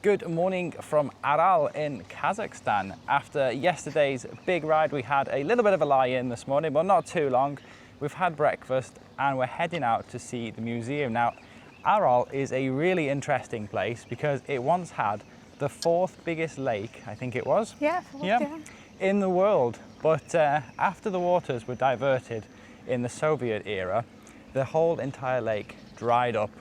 Good morning from Aral in Kazakhstan. After yesterday's big ride, we had a little bit of a lie-in this morning, but not too long. We've had breakfast and we're heading out to see the museum. Now, Aral is a really interesting place because it once had the fourth biggest lake, I think it was. Yeah. In the world. But after the waters were diverted in the Soviet era, the whole entire lake dried up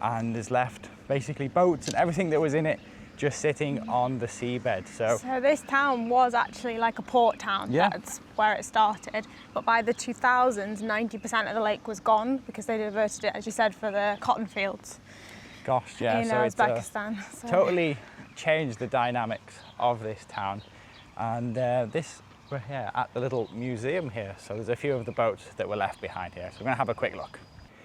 and is left basically boats and everything that was in it just sitting on the seabed. So this town was actually like a port town. Yeah. That's where it started. But by the 2000s, 90% of the lake was gone because they diverted it, as you said, for the cotton fields. Gosh, yeah. In so Uzbekistan. It's totally changed the dynamics of this town. And we're here at the little museum here. So there's a few of the boats that were left behind here. So we're gonna have a quick look.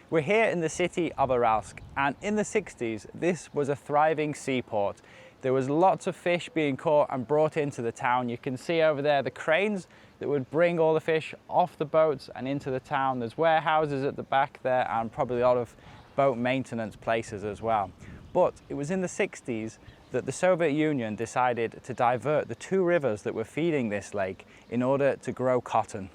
We're here in the city of Aralsk, and in the 60s, this was a thriving seaport. There was lots of fish being caught and brought into the town. You can see over there the cranes that would bring all the fish off the boats and into the town. There's warehouses at the back there and probably a lot of boat maintenance places as well. But it was in the 60s that the Soviet Union decided to divert the two rivers that were feeding this lake in order to grow cotton.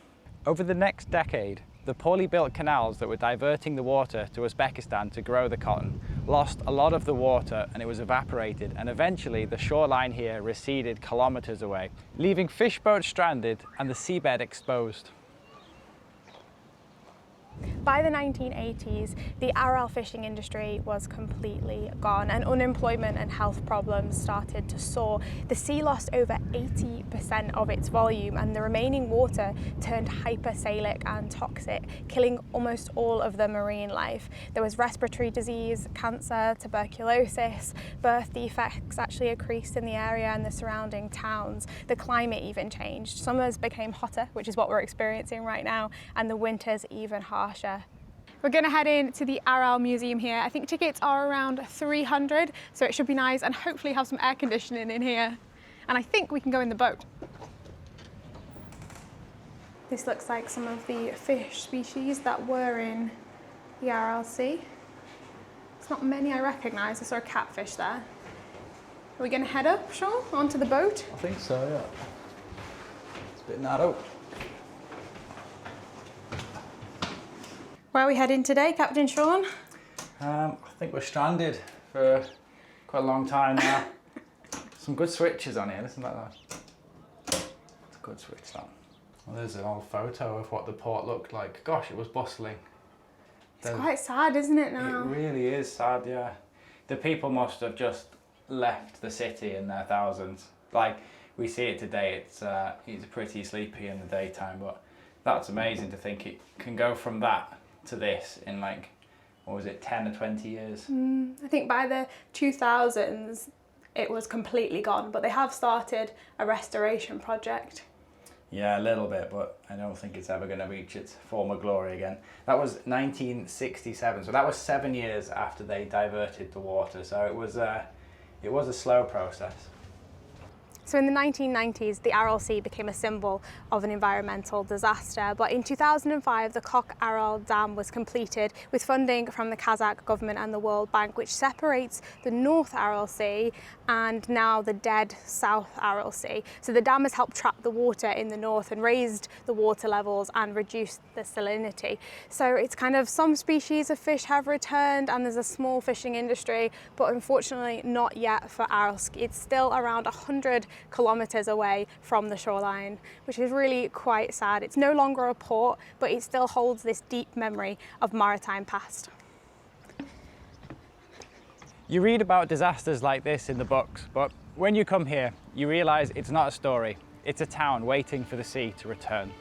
Over the next decade, the poorly built canals that were diverting the water to Uzbekistan to grow the cotton lost a lot of the water and it was evaporated, and eventually the shoreline here receded kilometers away, leaving fish boats stranded and the seabed exposed. By the 1980s, the Aral fishing industry was completely gone and unemployment and health problems started to soar. The sea lost over 80% of its volume and the remaining water turned hypersalic and toxic, killing almost all of the marine life. There was respiratory disease, cancer, tuberculosis, birth defects actually increased in the area and the surrounding towns. The climate even changed. Summers became hotter, which is what we're experiencing right now, and the winters even harsher. We're going to head into the Aral Museum here. I think tickets are around 300, so it should be nice and hopefully have some air conditioning in here. And I think we can go in the boat. This looks like some of the fish species that were in the Aral Sea. It's not many I recognise. I saw a catfish there. Are we going to head up, Sean, onto the boat? I think so, yeah. It's a bit narrow. Where are we heading today, Captain Sean? I think we're stranded for quite a long time now. Some good switches on here, listen to that. It's a good switch, that. Well, there's an old photo of what the port looked like. Gosh, it was bustling. It's quite sad, isn't it now? It really is sad, yeah. The people must have just left the city in their thousands. Like, we see it today, it's pretty sleepy in the daytime, but that's amazing to think it can go from that to this in like, what was it, 10 or 20 years? I think by the 2000s it was completely gone, but they have started a restoration project. Yeah, a little bit, but I don't think it's ever going to reach its former glory again. That was 1967, so that was 7 years after they diverted the water, so it was a slow process. So in the 1990s, the Aral Sea became a symbol of an environmental disaster. But in 2005, the Aral Dam was completed with funding from the Kazakh government and the World Bank, which separates the North Aral Sea and now the dead South Aral Sea. So the dam has helped trap the water in the north and raised the water levels and reduced the salinity. So it's kind of some species of fish have returned and there's a small fishing industry, but unfortunately not yet for Aralsk. It's still around 100 kilometers away from the shoreline, which is really quite sad. It's no longer a port, but it still holds this deep memory of maritime past. You read about disasters like this in the books, but when you come here, you realize it's not a story. It's a town waiting for the sea to return.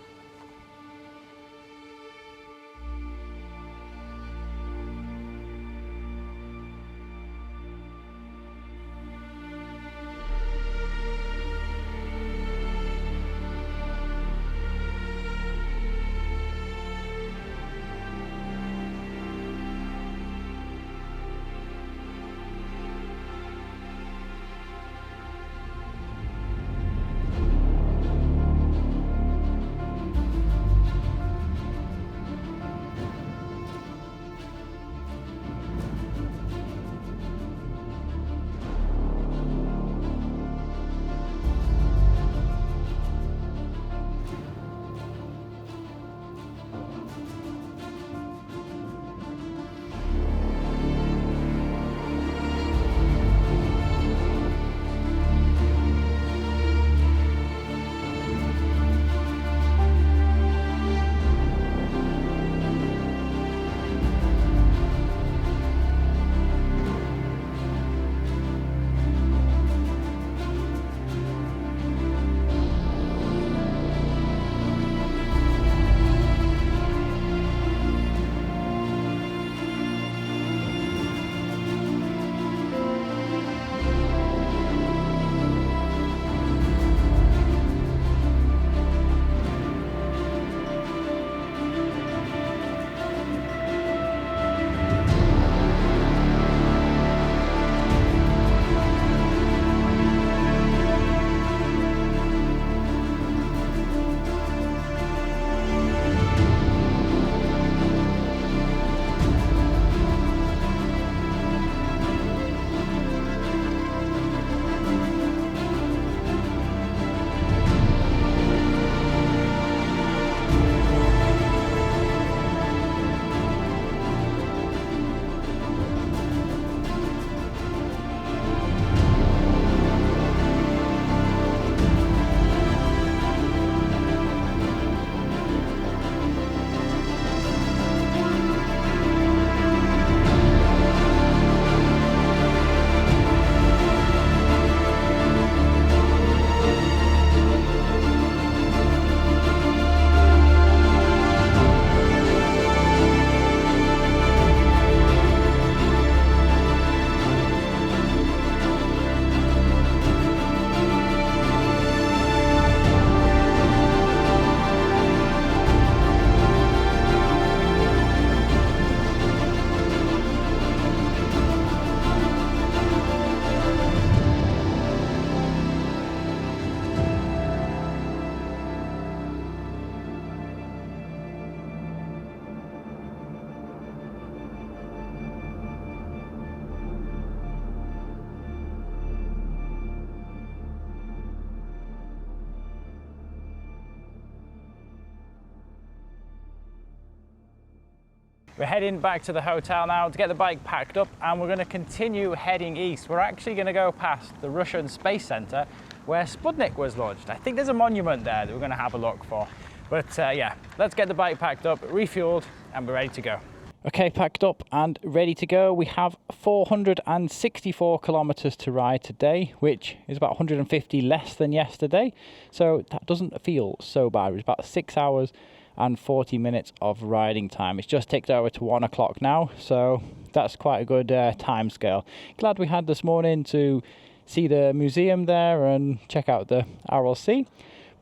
We're heading back to the hotel now to get the bike packed up, and we're going to continue heading east. We're actually going to go past the Russian Space Center where Sputnik was launched. I think there's a monument there that we're going to have a look for. But yeah, let's get the bike packed up, refueled, and we're ready to go. Okay, packed up and ready to go. We have 464 kilometers to ride today, which is about 150 less than yesterday. So that doesn't feel so bad. It's about 6 hours and 40 minutes of riding time. It's just ticked over to 1 o'clock now, so that's quite a good time scale. Glad we had this morning to see the museum there and check out the Aral Sea.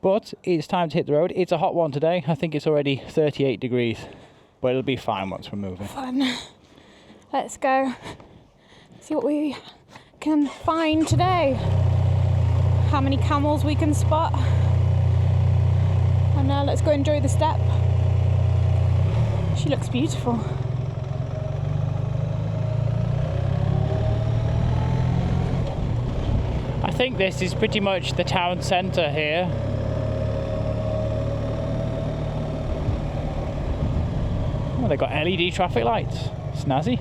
But it's time to hit the road. It's a hot one today. I think it's already 38 degrees. But it'll be fine once we're moving. Fun. Let's go see what we can find today. How many camels we can spot. And let's go enjoy the steppe. She looks beautiful. I think this is pretty much the town centre here. Oh, they've got LED traffic lights. Snazzy.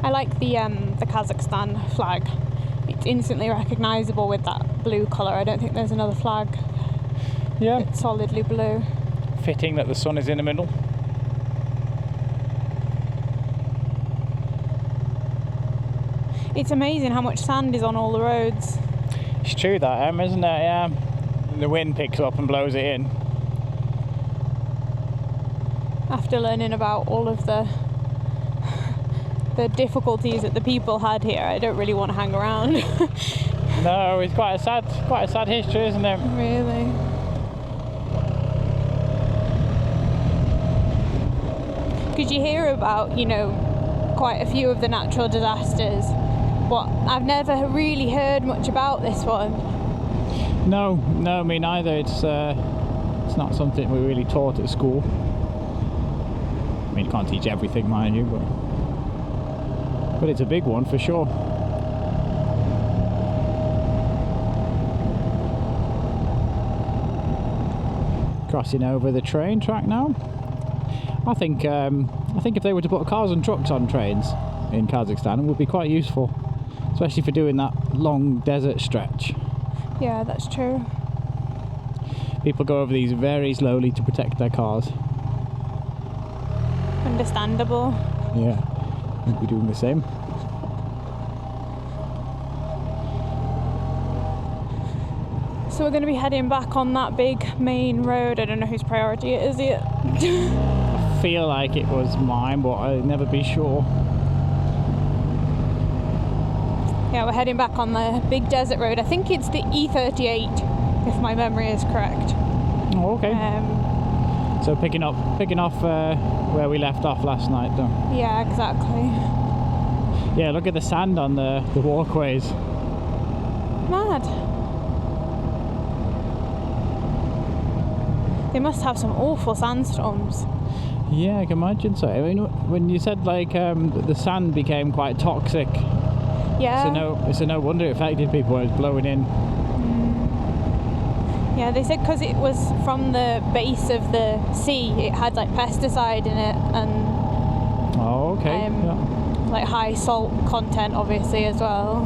I like the Kazakhstan flag. It's instantly recognisable with that blue colour. I don't think there's another flag. Yeah. It's solidly blue. Fitting that the sun is in the middle. It's amazing how much sand is on all the roads. It's true that, isn't it? Yeah. The wind picks up and blows it in. After learning about all of the difficulties that the people had here, I don't really want to hang around. No, it's quite a sad history, isn't it? Really. Could you hear about, quite a few of the natural disasters? I've never really heard much about this one. No, me neither. It's not something we really taught at school. I mean, you can't teach everything, mind you, but it's a big one for sure. Crossing over the train track now. I think if they were to put cars and trucks on trains in Kazakhstan, it would be quite useful, especially for doing that long desert stretch. Yeah, that's true. People go over these very slowly to protect their cars. Understandable. Yeah, we'd be doing the same. So we're going to be heading back on that big main road. I don't know whose priority it is yet. I feel like it was mine, but I'll never be sure. Yeah, we're heading back on the big desert road. I think it's the E38, if my memory is correct. Oh, okay. So picking off where we left off last night, though. Yeah, exactly. Yeah, look at the sand on the walkways. Mad. They must have some awful sandstorms. Yeah, I can imagine so. I mean, when you said the sand became quite toxic. Yeah. It's no wonder it affected people when it was blowing in. Yeah, they said because it was from the base of the sea, it had like pesticide in it and oh, okay. like high salt content obviously as well.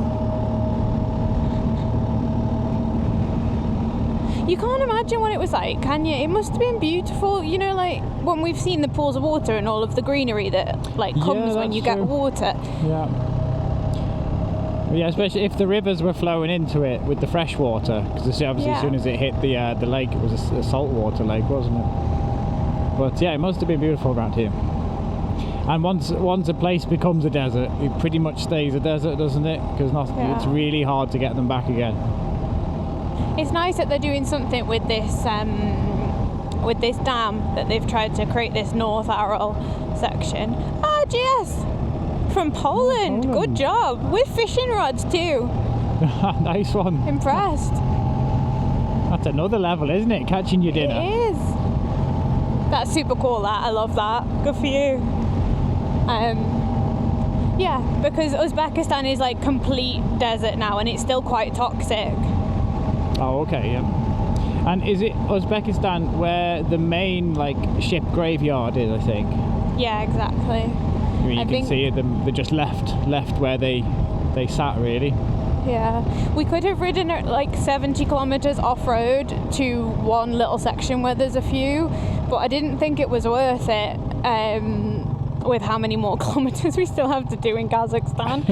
You can't imagine what it was like, can you? It must have been beautiful, like when we've seen the pools of water and all of the greenery that like comes when you get water. Yeah. Yeah, especially if the rivers were flowing into it with the fresh water, because obviously as soon as it hit the lake, it was a saltwater lake, wasn't it? But yeah, it must have been beautiful around here. And once a place becomes a desert, it pretty much stays a desert, doesn't it? Because it's really hard to get them back again. It's nice that they're doing something with this dam that they've tried to create this North Aral section. Ah, GS! From Poland. Good job. With fishing rods too. Nice one. Impressed. That's another level, isn't it? Catching your dinner. It is. That's super cool, that. I love that. Good for you. Yeah, because Uzbekistan is like complete desert now and it's still quite toxic. Oh, okay, yeah. And is it Uzbekistan where the main like ship graveyard is, I think? Yeah, exactly. I mean, you can see it, they just left where they sat, really. Yeah, we could have ridden it like 70 kilometers off-road to one little section where there's a few, but I didn't think it was worth it with how many more kilometers we still have to do in Kazakhstan,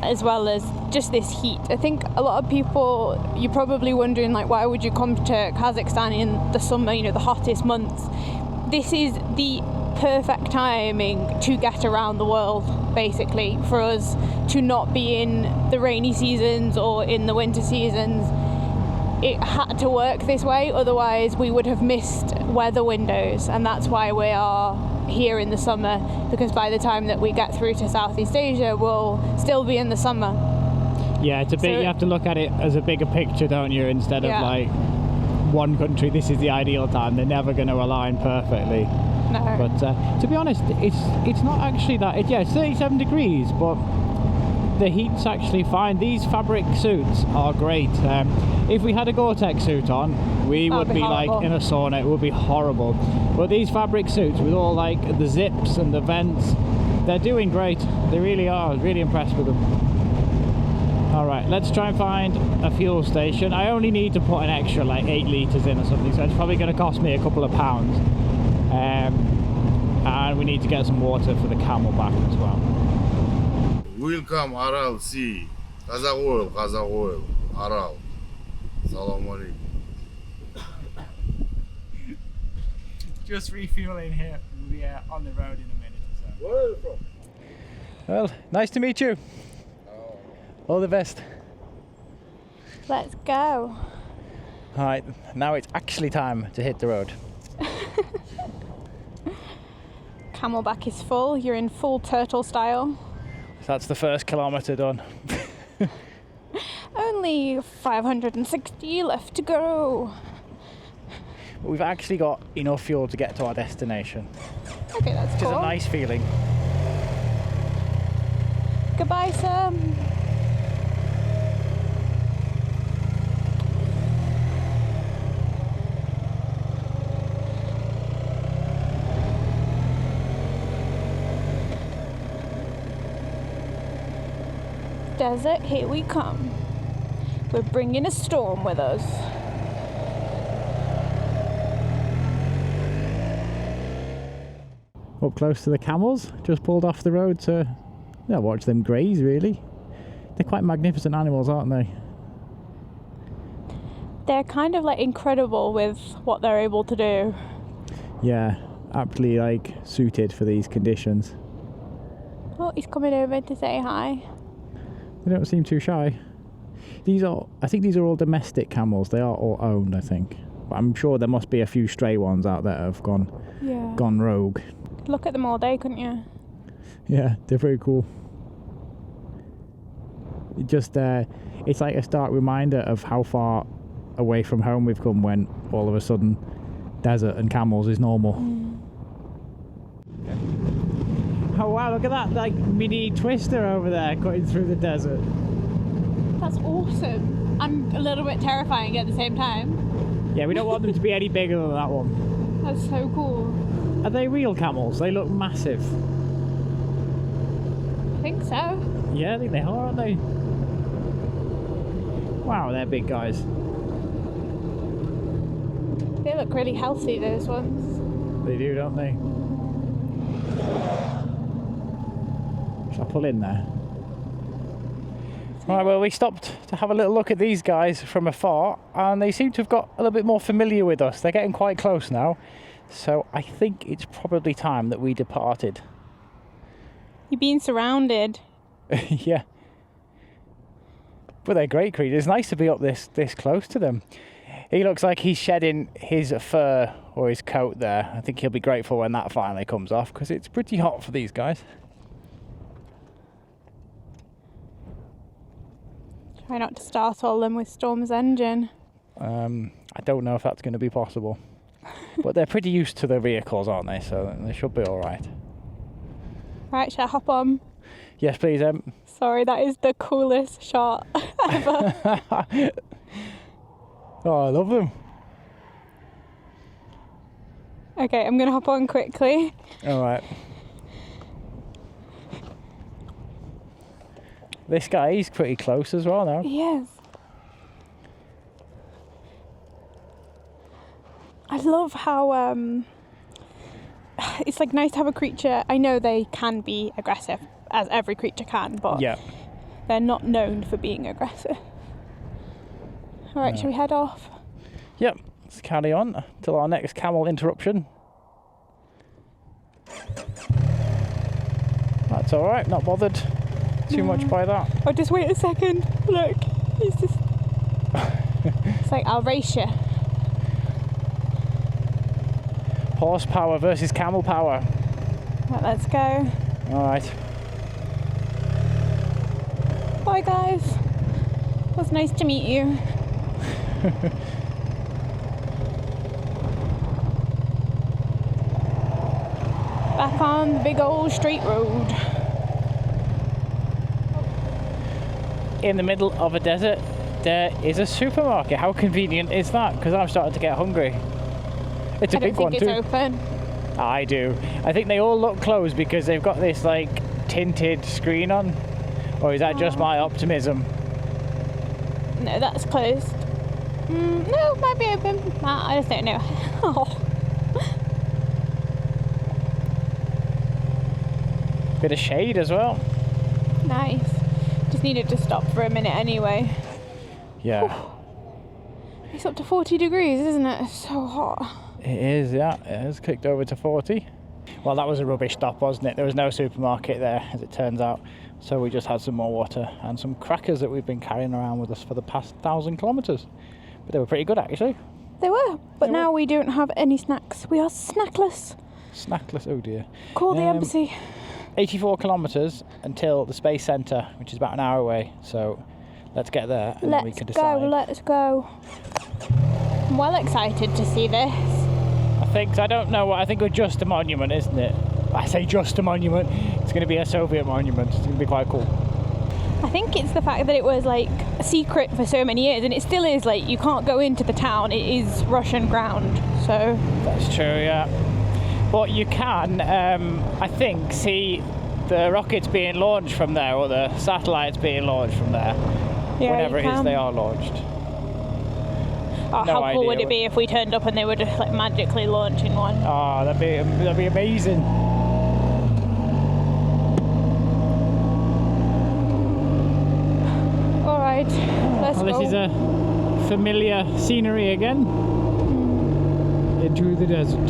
as well as just this heat. I think a lot of people, you're probably wondering like, why would you come to Kazakhstan in the summer, you know, the hottest months? This is the perfect timing to get around the world, basically, for us to not be in the rainy seasons or in the winter seasons. It had to work this way, otherwise we would have missed weather windows, and that's why we are here in the summer, because by the time that we get through to Southeast Asia, we'll still be in the summer. Yeah, it's a bit, you have to look at it as a bigger picture, don't you, instead of like one country, this is the ideal time. They're never going to align perfectly. No. But to be honest, it's not actually that. It's 37 degrees, but the heat's actually fine. These fabric suits are great. If we had a Gore-Tex suit on, we would be like in a sauna. It would be horrible. But these fabric suits with all like the zips and the vents, they're doing great. They really are. Really impressed with them. All right, let's try and find a fuel station. I only need to put an extra like 8 litres in or something, so it's probably going to cost me a couple of pounds. And we need to get some water for the camel back as well. Welcome Aral Sea. Kazakh oil, Aral. Salam alaikum. Just refueling here. We'll be on the road in a minute or so. Where are you from? Well, nice to meet you. All the best. Let's go. All right, now it's actually time to hit the road. Camelback is full. You're in full turtle style. So that's the first kilometre done. Only 560 left to go. We've actually got enough fuel to get to our destination. Okay, that's Which cool. is a nice feeling. Goodbye, Sam. Desert, here we come. We're bringing a storm with us. Up close to the camels, just pulled off the road to watch them graze, really. They're quite magnificent animals, aren't they? They're kind of like incredible with what they're able to do. Yeah, aptly like suited for these conditions. Oh, he's coming over to say hi. They don't seem too shy. I think these are all domestic camels. They are all owned, I think. But I'm sure there must be a few stray ones out there that have gone rogue. Look at them all day, couldn't you? Yeah, they're very cool. It's like a stark reminder of how far away from home we've come when all of a sudden desert and camels is normal. Oh wow, look at that like mini twister over there cutting through the desert. That's awesome. I'm a little bit terrifying at the same time. Yeah, we don't want them to be any bigger than that one. That's so cool. Are they real camels? They look massive. I think so. Yeah, I think they are, aren't they? Wow, they're big guys. They look really healthy, those ones. They do, don't they? Shall I pull in there? Right, well, we stopped to have a little look at these guys from afar, and they seem to have got a little bit more familiar with us. They're getting quite close now, so I think it's probably time that we departed. You're being surrounded. Yeah. But they're great creatures. It's nice to be up this close to them. He looks like he's shedding his fur or his coat there. I think he'll be grateful when that finally comes off, because it's pretty hot for these guys. Try not to startle them with Storm's engine. I don't know if that's going to be possible. But they're pretty used to their vehicles, aren't they? So they should be all right. Right, shall I hop on? Yes, please. Sorry, that is the coolest shot ever. Oh, I love them. Okay, I'm gonna hop on quickly. All right. This guy, he's pretty close as well now. He is. I love how it's like nice to have a creature. I know they can be aggressive, as every creature can, but Yeah. they're not known for being aggressive. All right, shall we head off? Yep. Let's carry on till our next camel interruption. That's all right. Not bothered too much by that. Oh, just wait a second. Look, he's just. It's like, I'll race you. Horsepower versus camel power. Right, let's go. All right. Bye, guys. It was nice to meet you. Back on the big old straight road. In the middle of a desert, there is a supermarket. How convenient is that? Because I'm starting to get hungry. It's a big one too. I don't think it's open. I do. I think they all look closed because they've got this like tinted screen on. Or is that just my optimism? No, that's closed. No, it might be open. I just don't know. Oh. Bit of shade as well. Nice. Just needed to stop for a minute anyway. Yeah. It's up to 40 degrees, isn't it? It's so hot. It is, yeah. It has kicked over to 40. Well, that was a rubbish stop, wasn't it? There was no supermarket there, as it turns out. So we just had some more water and some crackers that we've been carrying around with us for the past 1,000 kilometres. But they were pretty good, actually. They were, but now we don't have any snacks. We are snackless. Snackless, oh dear. Call the embassy. 84 kilometres until the Space Centre, which is about an hour away. So let's get there and then we can decide. Let's go. I'm well excited to see this. I think, I don't know, I think we're just a monument, isn't it? I say just a monument. It's going to be a Soviet monument. It's going to be quite cool. I think it's the fact that it was like a secret for so many years, and it still is. Like, you can't go into the town. It is Russian ground, so. That's true, yeah. But you can, I think, see the rockets being launched from there, or the satellites being launched from there. Yeah, whenever it is they are launched. Oh, No how cool would idea. it be if we turned up and they were just like magically launching one? Oh, that'd be amazing. All right, let's Well, go. this is a familiar scenery again. Into the desert.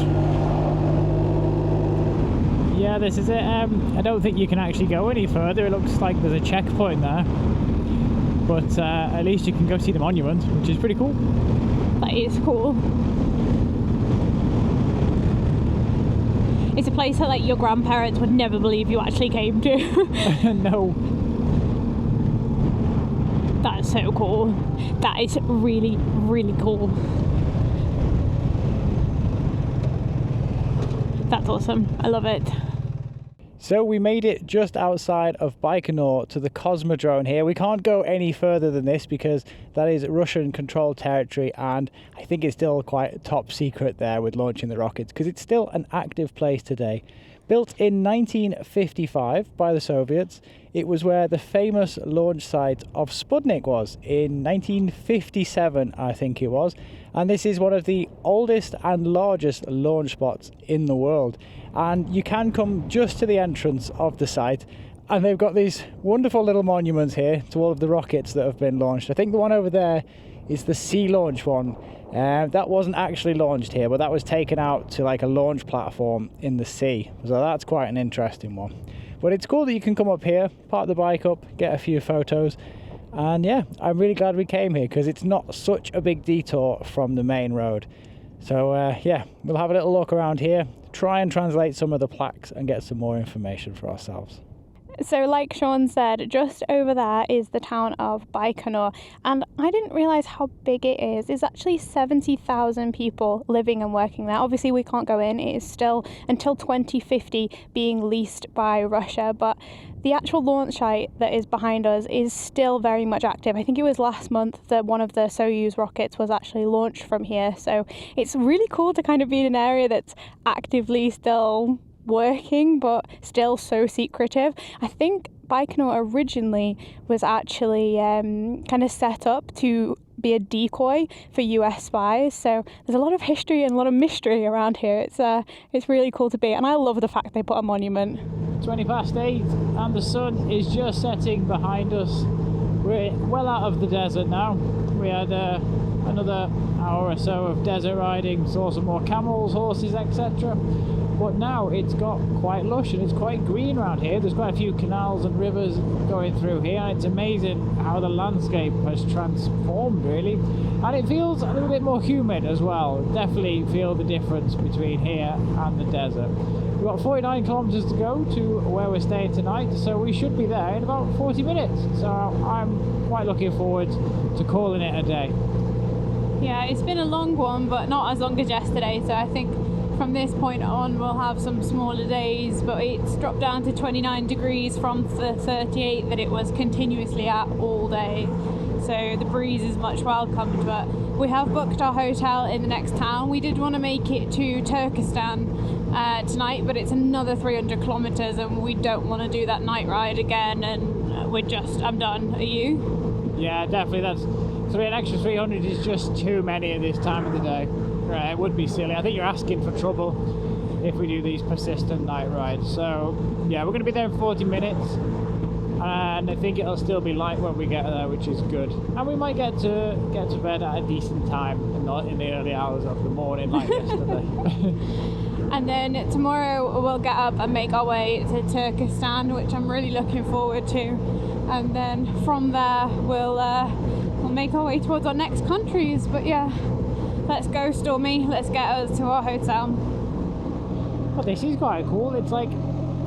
Yeah, this is it. I don't think you can actually go any further. It looks like there's a checkpoint there. But at least you can go see the monument, which is pretty cool. That is cool. It's a place that like your grandparents would never believe you actually came to. No. That is so cool. That is really, really cool. That's awesome. I love it. So we made it just outside of Baikonur to the cosmodrome here. We can't go any further than this because that is Russian controlled territory, and I think it's still quite top secret there with launching the rockets because it's still an active place today. Built in 1955 by the Soviets, it was where the famous launch site of Sputnik was in 1957, I think it was. And this is one of the oldest and largest launch spots in the world. And you can come just to the entrance of the site, and they've got these wonderful little monuments here to all of the rockets that have been launched. I think the one over there is the sea launch one. That wasn't actually launched here, but that was taken out to like a launch platform in the sea. So that's quite an interesting one. But it's cool that you can come up here, park the bike up, get a few photos. And yeah, I'm really glad we came here because it's not such a big detour from the main road. So yeah, we'll have a little look around here, try and translate some of the plaques and get some more information for ourselves. So like Sean said, just over there is the town of Baikonur, and I didn't realise how big it is. There's actually 70,000 people living and working there. Obviously we can't go in, it is still until 2050 being leased by Russia, but the actual launch site that is behind us is still very much active. I think it was last month that one of the Soyuz rockets was actually launched from here, so it's really cool to kind of be in an area that's actively still working but still so secretive. I think Baikonur originally was actually kind of set up to be a decoy for US spies, so there's a lot of history and a lot of mystery around here. It's really cool to be, and I love the fact they put a monument. 8:20 and the sun is just setting behind us. We're well out of the desert now. We had another hour or so of desert riding, saw some more camels, horses, etc. But now it's got quite lush and it's quite green around here. There's quite a few canals and rivers going through here, and it's amazing how the landscape has transformed really. And it feels a little bit more humid as well. Definitely feel the difference between here and the desert. We've got 49 kilometers to go to where we're staying tonight, so we should be there in about 40 minutes. So I'm quite looking forward to calling it a day. Yeah, it's been a long one, but not as long as yesterday, so I think from this point on we'll have some smaller days, but it's dropped down to 29 degrees from the 38 that it was continuously at all day, so the breeze is much welcomed. But we have booked our hotel in the next town. We did want to make it to Turkestan tonight, but it's another 300 kilometers and we don't want to do that night ride again, and I'm done. Are you? Yeah, definitely. An extra 300 is just too many at this time of the day. Right, it would be silly. I think you're asking for trouble if we do these persistent night rides. So yeah, we're going to be there in 40 minutes, and I think it'll still be light when we get there, which is good. And we might get to bed at a decent time and not in the early hours of the morning like yesterday. And then tomorrow we'll get up and make our way to Turkestan, which I'm really looking forward to. And then from there we'll make our way towards our next countries. But yeah, let's go, Stormy. Let's get us to our hotel. Well, this is quite cool. It's like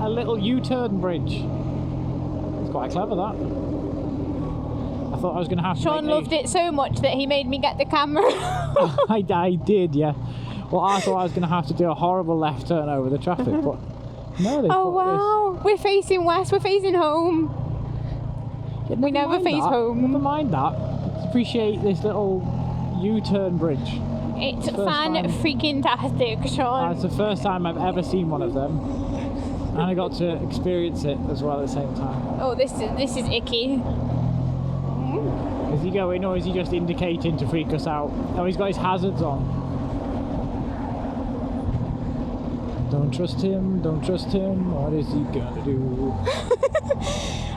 a little U-turn bridge. It's quite clever, that. I thought I was going to have to Sean loved it so much that he made me get the camera. I did, yeah. Well, I thought I was going to have to do a horrible left turn over the traffic, but no, they oh wow, we're facing west, we're facing home. Yeah, we never face home. Never mind that. Let's appreciate this little U-turn bridge. It's fan-freaking-tastic, Sean. It's the first time I've ever seen one of them, and I got to experience it as well at the same time. Oh, this is icky. Is he going, or is he just indicating to freak us out? Oh, he's got his hazards on. Don't trust him, what is he gonna do?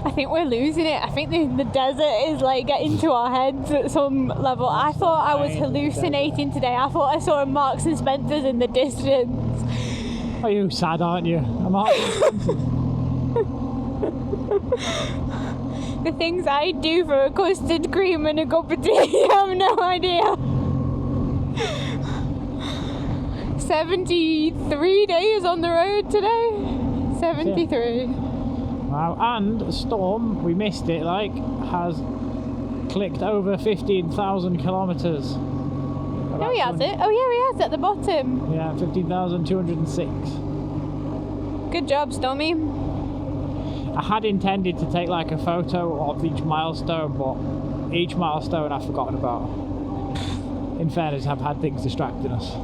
I think we're losing it. I think the desert is like getting to our heads at some level. I thought I was hallucinating today. I thought I saw a Marks and Spencer's in the distance. Oh, you sad, aren't you? A Marks and Spencer's. The things I do for a custard cream and a cup of tea, you have no idea. 73 days on the road today. 73. Wow, and Storm, we missed it, has clicked over 15,000 kilometres. No, he has it. Oh yeah, he has at the bottom. Yeah, 15,206. Good job, Stormy. I had intended to take a photo of each milestone, but each milestone I've forgotten about. In fairness, I've had things distracting us.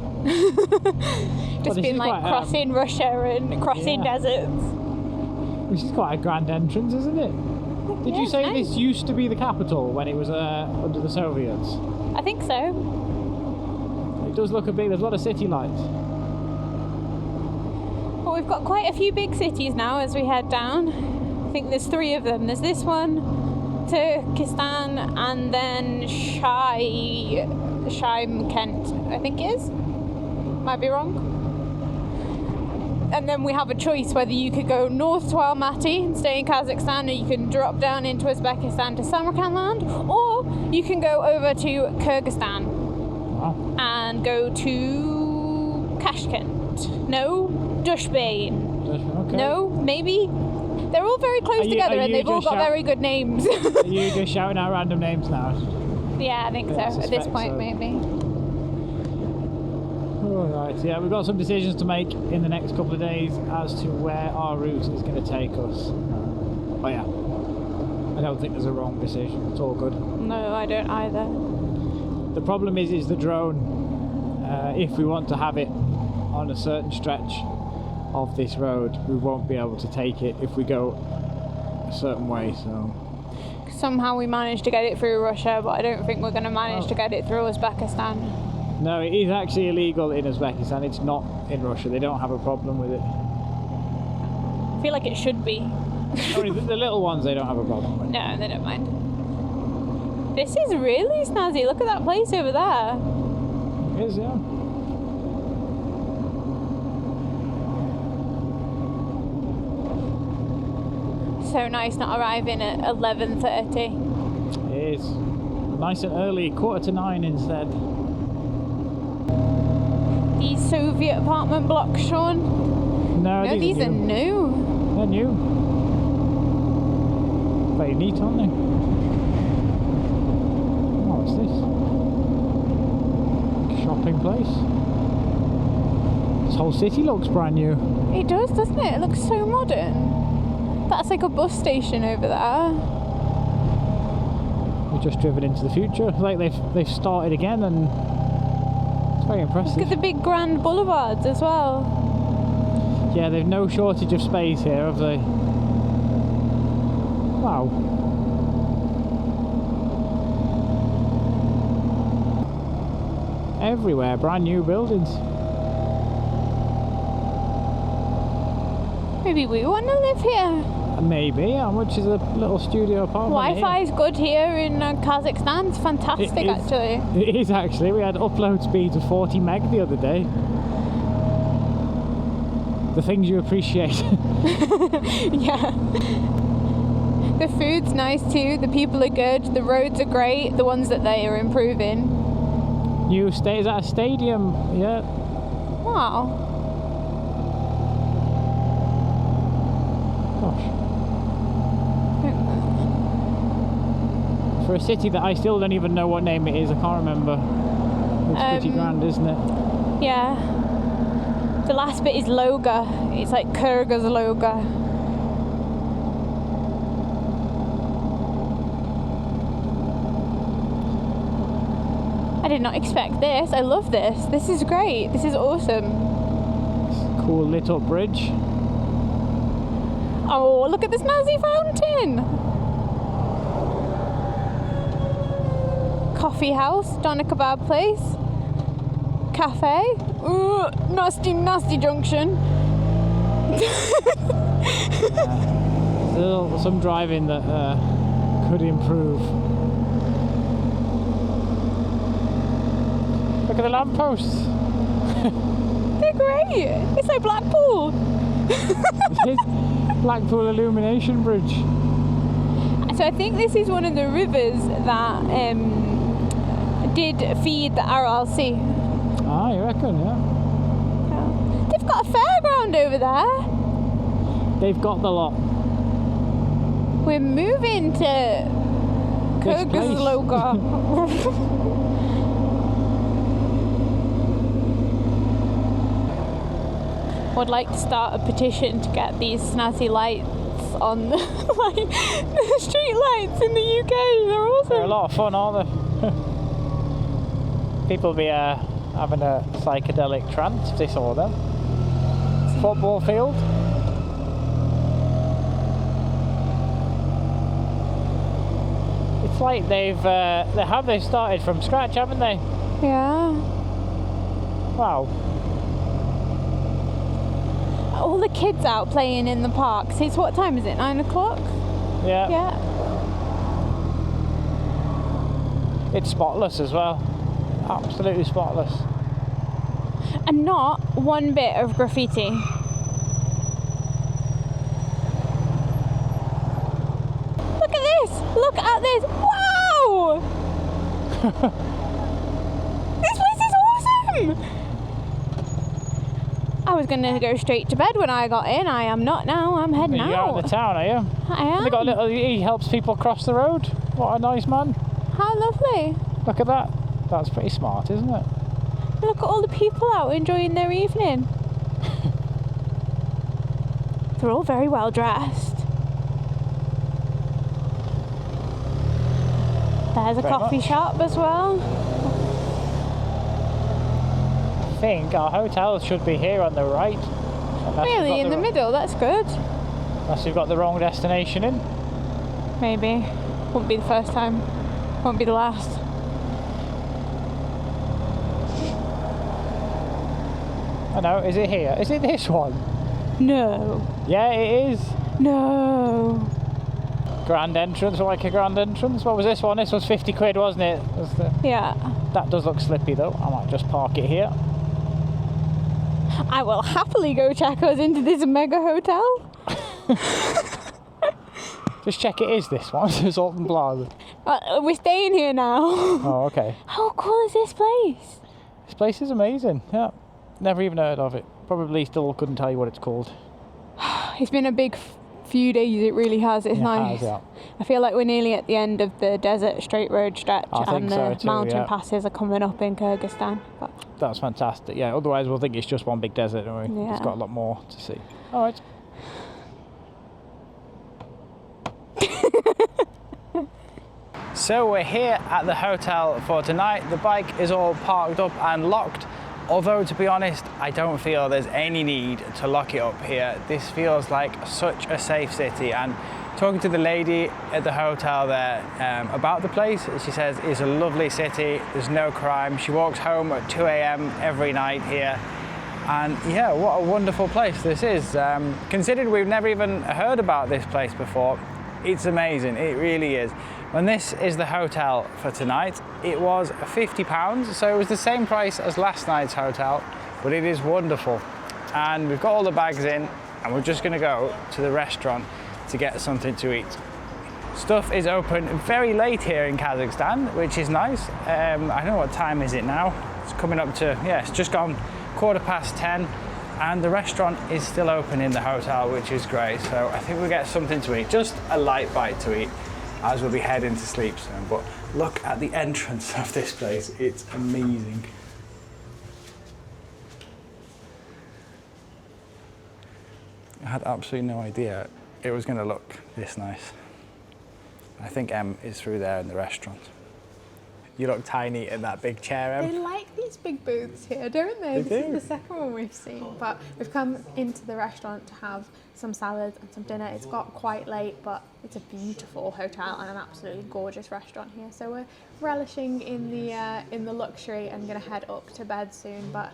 Just been crossing Russia and crossing deserts. This is quite a grand entrance, isn't it? Did you say nice. This used to be the capital when it was under the Soviets? I think so. It does look big. There's a lot of city lights. Well, we've got quite a few big cities now as we head down. I think there's 3 of them. There's this one, Turkestan, and then Kent, I think it is. Might be wrong. And then we have a choice whether you could go north to Almaty and stay in Kazakhstan, or you can drop down into Uzbekistan to Samarkand, or you can go over to Kyrgyzstan and go to Tashkent. No, Dushbane. Okay. No, maybe They're all very close together and they've all got very good names. Are you just shouting out random names now? Yeah, I think so. At this point, maybe. Alright, yeah, we've got some decisions to make in the next couple of days as to where our route is going to take us. But yeah, I don't think there's a wrong decision. It's all good. No, I don't either. The problem is the drone. If we want to have it on a certain stretch of this road, we won't be able to take it if we go a certain way. So somehow we managed to get it through Russia, but I don't think we're going to manage to get it through Uzbekistan. No, it is actually illegal in Uzbekistan. It's not in Russia. They don't have a problem with it. I feel like it should be. Only the little ones they don't have a problem with. No, they don't mind. This is really snazzy. Look at that place over there. It is, yeah. So nice not arriving at 11:30. It is. Nice and early, 8:45 instead. These Soviet apartment blocks, Sean? No, these are new. They're new. Very neat, aren't they? Oh, what's this? Shopping place. This whole city looks brand new. It does, doesn't it? It looks so modern. That's like a bus station over there. We've just driven into the future. Like they've started again, and it's very impressive. Look at the big grand boulevards as well. Yeah, they've no shortage of space here, have they? Wow. Everywhere, brand new buildings. Maybe we want to live here. Maybe. How much is a little studio apartment? Wi-Fi is good here in Kazakhstan. It's fantastic, actually. It is actually. We had upload speeds of 40 meg the other day. The things you appreciate. Yeah. The food's nice too. The people are good. The roads are great. The ones that they are improving. New stays at a stadium. Yeah. Wow. Gosh. For a city that I still don't even know what name it is, I can't remember. It's pretty grand, isn't it? Yeah. The last bit is Loga. It's like Kyrgyz Loga. I did not expect this. I love this. This is great. This is awesome. Cool lit up bridge. Oh, look at this snazzy fountain. Coffee house, doner kebab place, cafe. Ooh, nasty junction. Still some driving that could improve. Look at the lampposts. They're great. It's like Blackpool. It is Blackpool Illumination Bridge. So I think this is one of the rivers that did feed the Aral Sea. Ah, you reckon, yeah. They've got a fairground over there. They've got the lot. We're moving to Kyzylorda. Would like to start a petition to get these snazzy lights on the, the street lights in the UK. They're awesome. They're a lot of fun, aren't they? People be having a psychedelic trance if they saw them. Football field. It's like they've started from scratch, haven't they? Yeah. Wow. All the kids out playing in the parks. It's what time is it? 9 o'clock? Yeah. Yeah. It's spotless as well. Absolutely spotless. And not one bit of graffiti. Look at this! Look at this! Wow! This place is awesome! I I was going to go straight to bed when I got in. I am not now. I'm heading out. You're out in the town, are you? I am. They got a little, he helps people cross the road. What a nice man. How lovely. Look at that. That's pretty smart, isn't it? Look at all the people out enjoying their evening. They're all very well dressed. There's a coffee shop as well. I think our hotel should be here on the right. Really, in the middle? That's good. Unless you've got the wrong destination in. Maybe. Won't be the first time. Won't be the last. I know, is it here? Is it this one? No. Yeah, it is. No. Grand entrance, like a grand entrance. What was this one? This was 50 quid, wasn't it? Yeah. That does look slippy though. I might just park it here. I will happily go check us into this mega hotel. Just check it is this one. It's Alton Plaza. We're staying here now. Oh, okay. How cool is this place? This place is amazing. Yeah. Never even heard of it. Probably still couldn't tell you what it's called. It's been a big few days, it really has. It's nice. Has, yeah. I feel like we're nearly at the end of the desert straight road stretch, and the mountain passes are coming up in Kyrgyzstan. But that's fantastic. Yeah, otherwise we'll think it's just one big desert, don't we? Yeah. It's got a lot more to see. All right. So we're here at the hotel for tonight. The bike is all parked up and locked. Although, to be honest, I don't feel there's any need to lock it up here. This feels like such a safe city. And talking to the lady at the hotel there about the place, she says it's a lovely city, there's no crime. She walks home at 2 a.m. every night here. And yeah, what a wonderful place this is. Considering we've never even heard about this place before, it's amazing, it really is. When this is the hotel for tonight, it was £50, so it was the same price as last night's hotel, but it is wonderful. And we've got all the bags in, and we're just gonna go to the restaurant to get something to eat. Stuff is open very late here in Kazakhstan, which is nice. I don't know what time is it now. It's coming up to, yeah, it's just gone 10:15, and the restaurant is still open in the hotel, which is great. So I think we'll get something to eat, just a light bite to eat, as we'll be heading to sleep soon. But look at the entrance of this place, it's amazing. I had absolutely no idea it was going to look this nice. I think Em is through there in the restaurant. You look tiny in that big chair, Em. They like these big booths here, don't they? They This do. is the second one we've seen, but we've come into the restaurant to have some salads and some dinner. It's got quite late, but it's a beautiful hotel and an absolutely gorgeous restaurant here. So we're relishing in the luxury and gonna head up to bed soon. But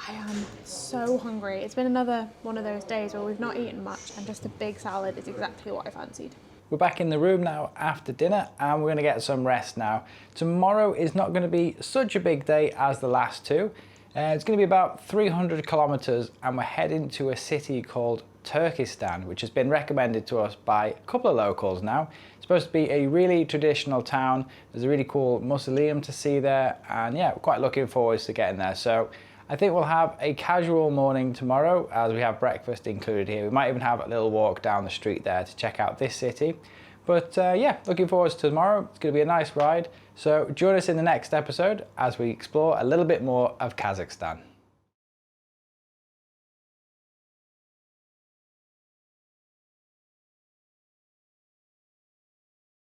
I am so hungry. It's been another one of those days where we've not eaten much, and just a big salad is exactly what I fancied. We're back in the room now after dinner, and we're going to get some rest now. Tomorrow is not going to be such a big day as the last two. It's going to be about 300 kilometers, and we're heading to a city called Turkestan, which has been recommended to us by a couple of locals now. It's supposed to be a really traditional town. There's a really cool mausoleum to see there, and yeah, we're quite looking forward to getting there. So I think we'll have a casual morning tomorrow, as we have breakfast included here. We might even have a little walk down the street there to check out this city. But yeah, looking forward to tomorrow. It's going to be a nice ride. So join us in the next episode as we explore a little bit more of Kazakhstan.